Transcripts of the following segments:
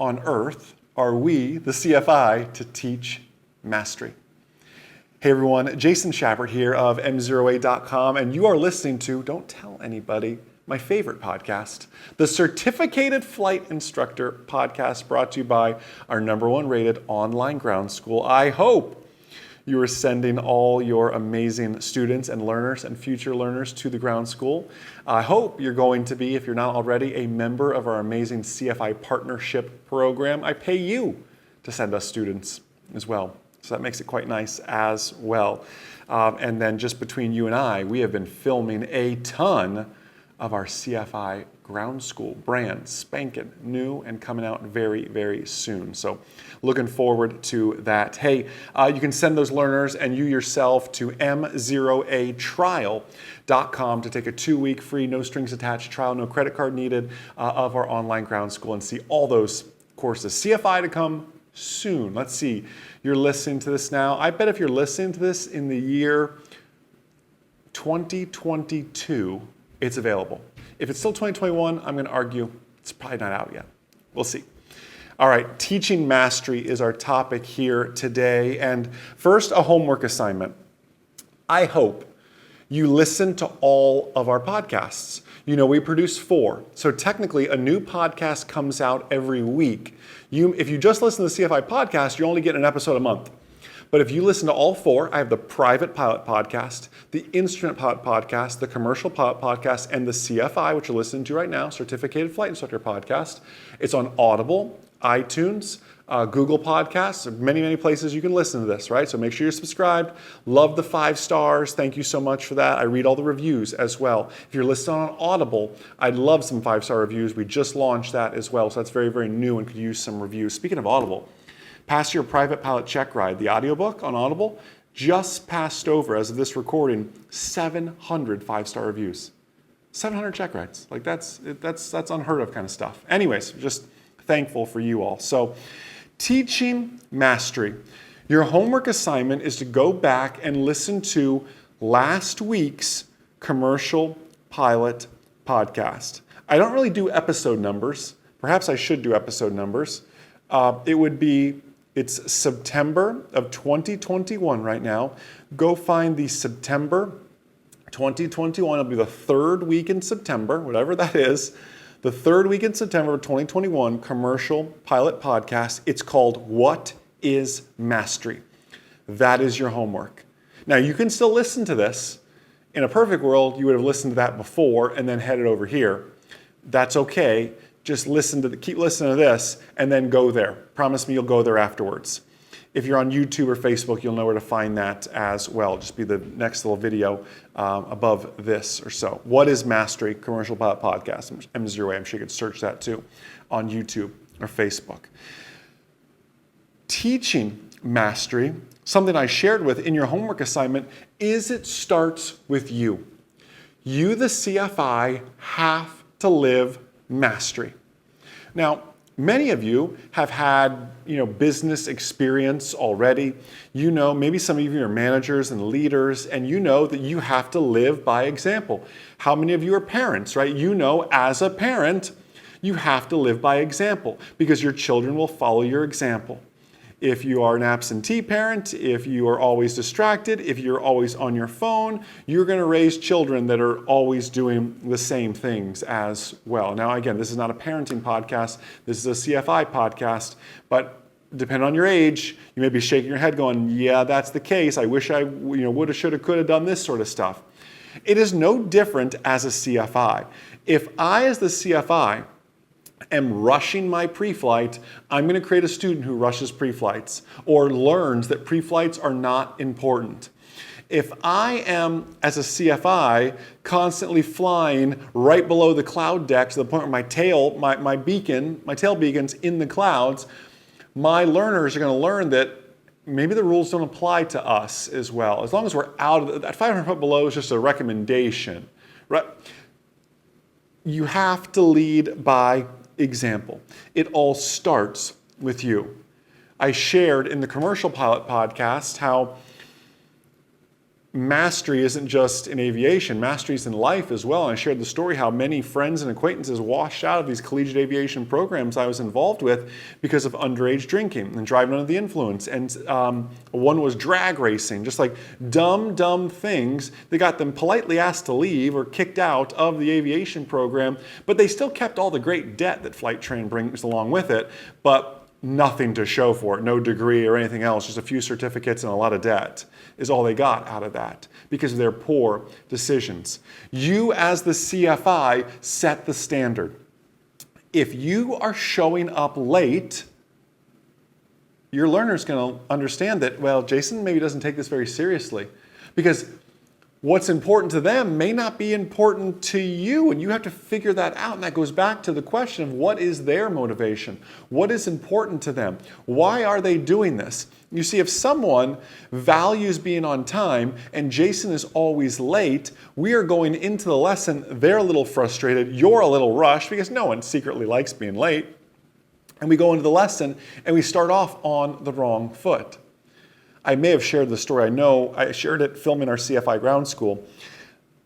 on earth are we, the CFI, to teach mastery? Hey everyone, Jason Schappert here of MzeroA.com, and you are listening to, don't tell anybody, my favorite podcast, the Certificated Flight Instructor Podcast, brought to you by our #1 rated online ground school. I hope you are sending all your amazing students and learners and future learners to the ground school. I hope you're going to be, if you're not already, a member of our amazing CFI partnership program. I pay you to send us students as well. So that makes it quite nice as well. And then just between you and I, we have been filming a ton of our CFI ground school, brand spanking new and coming out very, very soon. So looking forward to that. Hey, you can send those learners and you yourself to MzeroATrial.com to take a 2-week free, no strings attached trial, no credit card needed of our online ground school and see all those courses. CFI to come soon. Let's see, you're listening to this now. I bet if you're listening to this in the year 2022, it's available. If it's still 2021, I'm going to argue it's probably not out yet. We'll see. All right, teaching mastery is our topic here today. And first, a homework assignment. I hope you listen to all of our podcasts. You know, we produce 4. So technically, a new podcast comes out every week. If you just listen to the CFI podcast, you're only getting an episode a month. But if you listen to all 4, I have the private pilot podcast, the instrument pilot podcast, the commercial pilot podcast, and the CFI, which you're listening to right now, Certificated Flight Instructor Podcast. It's on Audible, iTunes, Google Podcasts, many, many places you can listen to this, right? So make sure you're subscribed. Love the 5 stars. Thank you so much for that. I read all the reviews as well. If you're listening on Audible, I'd love some 5-star reviews. We just launched that as well, so that's very, very new and could use some reviews. Speaking of Audible, Pass Your Private Pilot Check Ride, the audiobook on Audible, just passed over, as of this recording, 700 5-star reviews. 700 check rides. Like that's unheard of kind of stuff. Anyways, just thankful for you all. So, teaching mastery. Your homework assignment is to go back and listen to last week's commercial pilot podcast. I don't really do episode numbers. Perhaps I should do episode numbers. It's September of 2021 right now. Go find the September 2021. It'll be the 3rd week in September, whatever that is. The 3rd week in September of 2021 commercial pilot podcast. It's called What is Mastery? That is your homework. Now you can still listen to this. In a perfect world, you would have listened to that before and then headed over here. That's okay. Just keep listening to this and then go there. Promise me you'll go there afterwards. If you're on YouTube or Facebook, you'll know where to find that as well. Just be the next little video above this or so. What is Mastery? Commercial Pilot Podcast. MzeroA. I'm sure you could search that too on YouTube or Facebook. Teaching mastery, something I shared with in your homework assignment, is it starts with you. You, the CFI, have to live mastery. Now, many of you have had, business experience already. You know, maybe some of you are managers and leaders, and you know that you have to live by example. How many of you are parents, right? You know, as a parent, you have to live by example because your children will follow your example. If you are an absentee parent, if you are always distracted, if you're always on your phone, you're going to raise children that are always doing the same things as well. Now, again, this is not a parenting podcast. This is a CFI podcast, but depending on your age, you may be shaking your head going, yeah, that's the case. I wish I woulda, shoulda, coulda done this sort of stuff. It is no different as a CFI. If I, as the CFI, am rushing my pre-flight, I'm going to create a student who rushes pre-flights or learns that pre-flights are not important. If I am, as a CFI, constantly flying right below the cloud deck to the point where my tail beacon's in the clouds, my learners are going to learn that maybe the rules don't apply to us as well. As long as we're out of that 500 foot below is just a recommendation, right? You have to lead by example. It all starts with you. I shared in the Commercial Pilot Podcast how mastery isn't just in aviation, mastery is in life as well. And I shared the story how many friends and acquaintances washed out of these collegiate aviation programs I was involved with because of underage drinking and driving under the influence. And one was drag racing, just like dumb things. They got them politely asked to leave or kicked out of the aviation program, but they still kept all the great debt that flight training brings along with it, but nothing to show for it, no degree or anything else, just a few certificates and a lot of debt is all they got out of that because of their poor decisions. You as the CFI set the standard. If you are showing up late, your learner's going to understand that, well, Jason maybe doesn't take this very seriously, because what's important to them may not be important to you, and you have to figure that out. And that goes back to the question of what is their motivation? What is important to them? Why are they doing this? You see, if someone values being on time and Jason is always late, we are going into the lesson, they're a little frustrated, you're a little rushed, because no one secretly likes being late. And we go into the lesson and we start off on the wrong foot. I may have shared the story. I know I shared it filming our CFI ground school.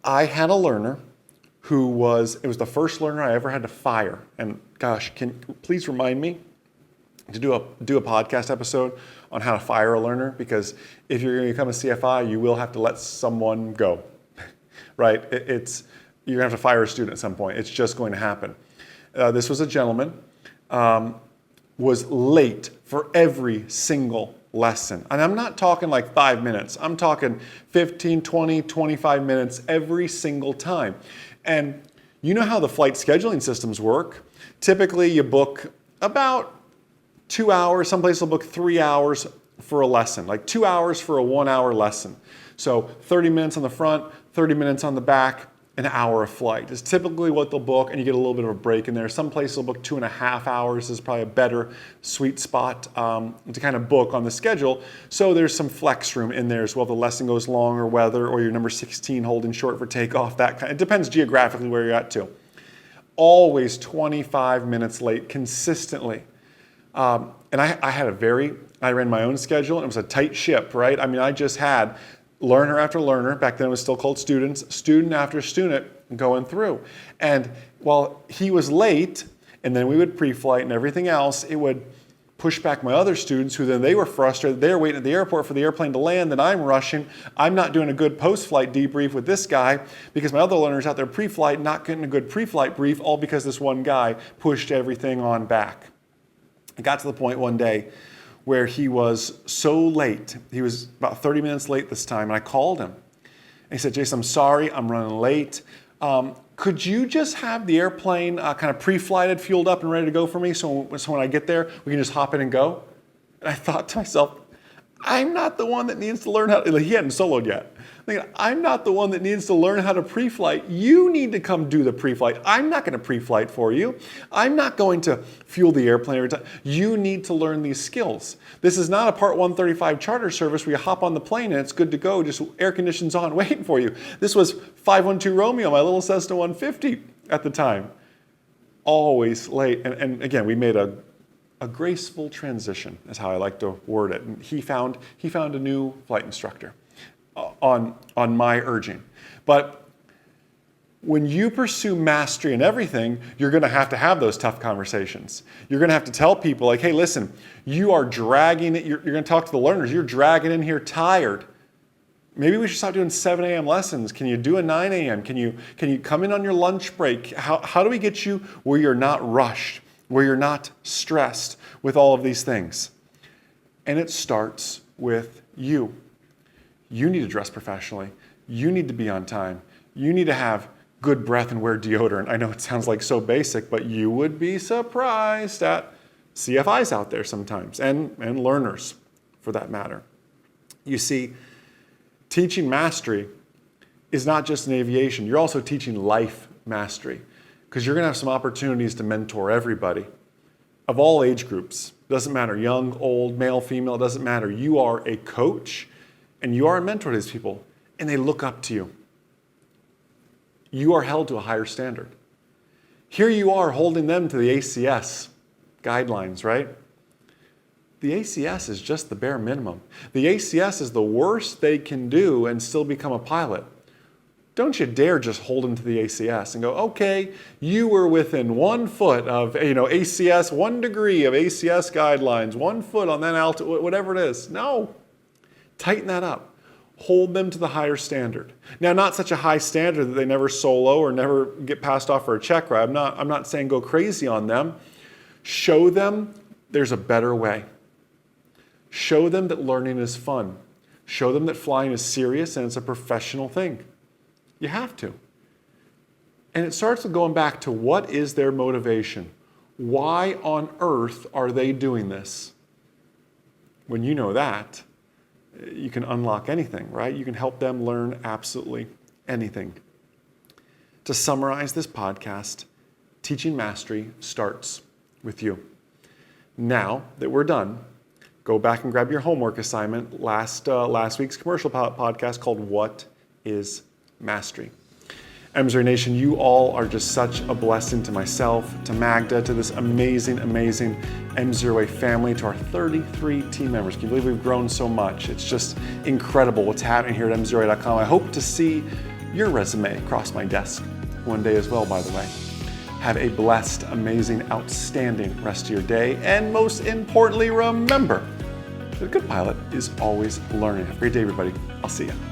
I had a learner who it was the first learner I ever had to fire. And gosh, please remind me to do a podcast episode on how to fire a learner, because if you're going to become a CFI, you will have to let someone go, right? You're going to have to fire a student at some point. It's just going to happen. This was a gentleman, was late for every single lesson. And I'm not talking like 5 minutes. I'm talking 15, 20, 25 minutes every single time. And you know how the flight scheduling systems work. Typically you book about 2 hours. Some places will book 3 hours for a lesson, like 2 hours for a 1 hour lesson. So 30 minutes on the front, 30 minutes on the back, an hour of flight is typically what they'll book, and you get a little bit of a break in there. Some places will book 2.5 hours is probably a better sweet spot to kind of book on the schedule. So there's some flex room in there as well. If the lesson goes long or weather, or you're number 16 holding short for takeoff, it depends geographically where you're at too. Always 25 minutes late consistently. And I ran my own schedule, and it was a tight ship, right? I mean, I just had learner after learner, back then it was still called students, student after student going through. And while he was late, and then we would pre-flight and everything else, it would push back my other students, who then they were frustrated. They're waiting at the airport for the airplane to land, then I'm rushing. I'm not doing a good post-flight debrief with this guy because my other learner's out there pre-flight, not getting a good pre-flight brief, all because this one guy pushed everything on back. It got to the point one day where he was so late. He was about 30 minutes late this time, and I called him. And he said, Jason, I'm sorry, I'm running late. Could you just have the airplane kind of pre-flighted, fueled up, and ready to go for me, so when I get there, we can just hop in and go? And I thought to myself, I'm not the one that needs to learn how to, he hadn't soloed yet. I'm not the one that needs to learn how to pre-flight. You need to come do the pre-flight. I'm not going to pre-flight for you. I'm not going to fuel the airplane every time. You need to learn these skills. This is not a Part 135 charter service where you hop on the plane and it's good to go, just air conditions on, waiting for you. This was 512 Romeo, my little Cessna 150 at the time. Always late. And again, we made a graceful transition, is how I like to word it. And he found a new flight instructor on my urging. But when you pursue mastery in everything, you're going to have those tough conversations. You're going to have to tell people, like, hey, listen, you are dragging it. You're going to talk to the learners. You're dragging in here tired. Maybe we should stop doing 7 a.m. lessons. Can you do a 9 a.m.? Can you come in on your lunch break? How do we get you where you're not rushed, where you're not stressed with all of these things? And it starts with you. You need to dress professionally. You need to be on time. You need to have good breath and wear deodorant. I know it sounds like so basic, but you would be surprised at CFIs out there sometimes, and learners for that matter. You see, teaching mastery is not just in aviation. You're also teaching life mastery, because you're going to have some opportunities to mentor everybody of all age groups. It doesn't matter, young, old, male, female, it doesn't matter. You are a coach and you are a mentor to these people, and they look up to you. You are held to a higher standard. Here you are holding them to the ACS guidelines, right? The ACS is just the bare minimum. The ACS is the worst they can do and still become a pilot. Don't you dare just hold them to the ACS and go, okay, you were within 1 foot of ACS, 1 degree of ACS guidelines, 1 foot on that altitude, whatever it is. No, tighten that up. Hold them to the higher standard. Now, not such a high standard that they never solo or never get passed off for a check ride. I'm not saying go crazy on them. Show them there's a better way. Show them that learning is fun. Show them that flying is serious and it's a professional thing. You have to. And it starts with going back to what is their motivation? Why on earth are they doing this? When you know that, you can unlock anything, right? You can help them learn absolutely anything. To summarize this podcast, teaching mastery starts with you. Now that we're done, go back and grab your homework assignment, last week's commercial podcast called What is Mastery. MzeroA Nation, you all are just such a blessing to myself, to Magda, to this amazing, amazing MzeroA family, to our 33 team members. Can you believe we've grown so much? It's just incredible what's happening here at MzeroA.com. I hope to see your resume across my desk one day as well, by the way. Have a blessed, amazing, outstanding rest of your day. And most importantly, remember that a good pilot is always learning. Have a great day, everybody. I'll see you.